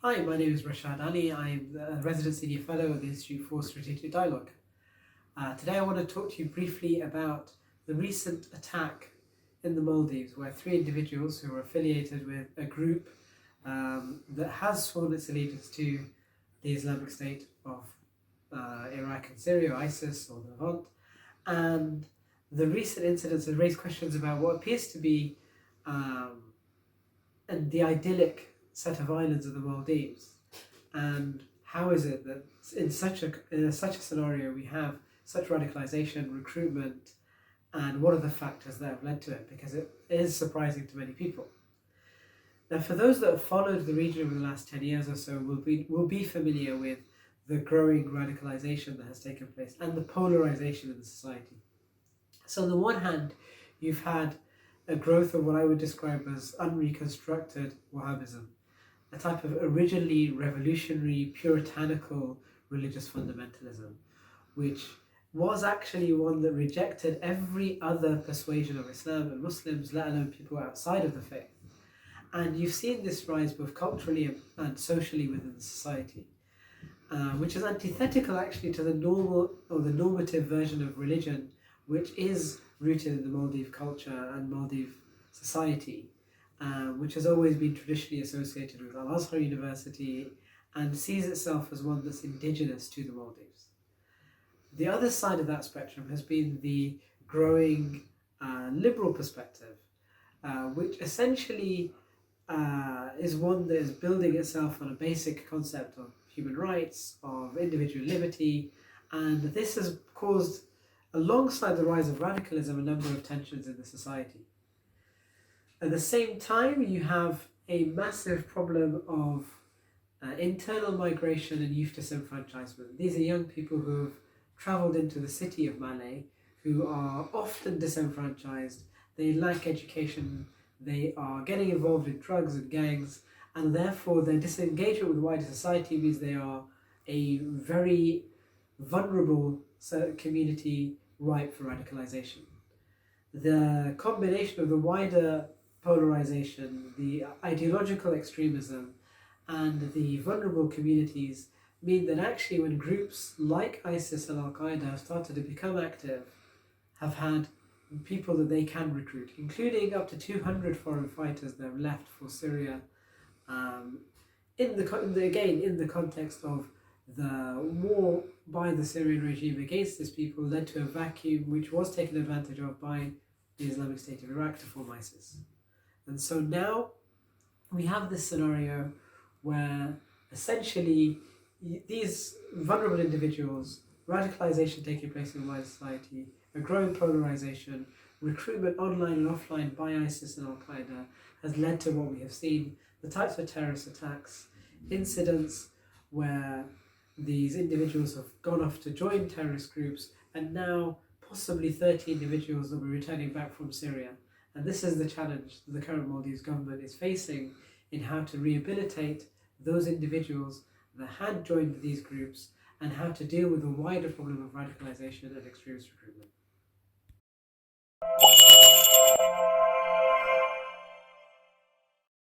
Hi, my name is Rashad Ali. I'm a resident senior fellow at the Institute for Strategic Dialogue. Today I want to talk to you briefly about the recent attack in the Maldives, where three individuals who are affiliated with a group that has sworn its allegiance to the Islamic State of Iraq and Syria, or ISIS, or the Levant, and the recent incidents have raised questions about what appears to be the idyllic set of islands of the Maldives, and how is it that in such a scenario we have such radicalization, recruitment, and what are the factors that have led to it, because it is surprising to many people. Now, for those that have followed the region over the last 10 years or so, will be familiar with the growing radicalization that has taken place and the polarization in the society. So on the one hand, you've had a growth of what I would describe as unreconstructed Wahhabism, a type of originally revolutionary, puritanical religious fundamentalism, which was actually one that rejected every other persuasion of Islam and Muslims, let alone people outside of the faith. And you've seen this rise both culturally and socially within the society, which is antithetical actually to the normal or the normative version of religion, which is rooted in the Maldive culture and Maldive society, which has always been traditionally associated with Al-Azhar University and sees itself as one that's indigenous to the Maldives. The other side of that spectrum has been the growing liberal perspective, which essentially is one that is building itself on a basic concept of human rights, of individual liberty, and this has caused, alongside the rise of radicalism, a number of tensions in the society. At the same time, you have a massive problem of internal migration and youth disenfranchisement. These are young people who have travelled into the city of Malé, who are often disenfranchised, they lack education, they are getting involved in drugs and gangs, and therefore their disengagement with wider society means they are a very vulnerable community ripe for radicalization. The combination of the wider polarization, the ideological extremism, and the vulnerable communities mean that actually when groups like ISIS and Al-Qaeda have started to become active, have had people that they can recruit, including up to 200 foreign fighters that have left for Syria, in the context of the war by the Syrian regime against these people, led to a vacuum which was taken advantage of by the Islamic State of Iraq to form ISIS. And so now we have this scenario where essentially these vulnerable individuals, radicalization taking place in wider society, a growing polarization, recruitment online and offline by ISIS and Al-Qaeda has led to what we have seen, the types of terrorist attacks, incidents where these individuals have gone off to join terrorist groups, and now possibly 30 individuals will be returning back from Syria. And this is the challenge that the current Maldives government is facing in how to rehabilitate those individuals that had joined these groups and how to deal with the wider problem of radicalization and extremist recruitment.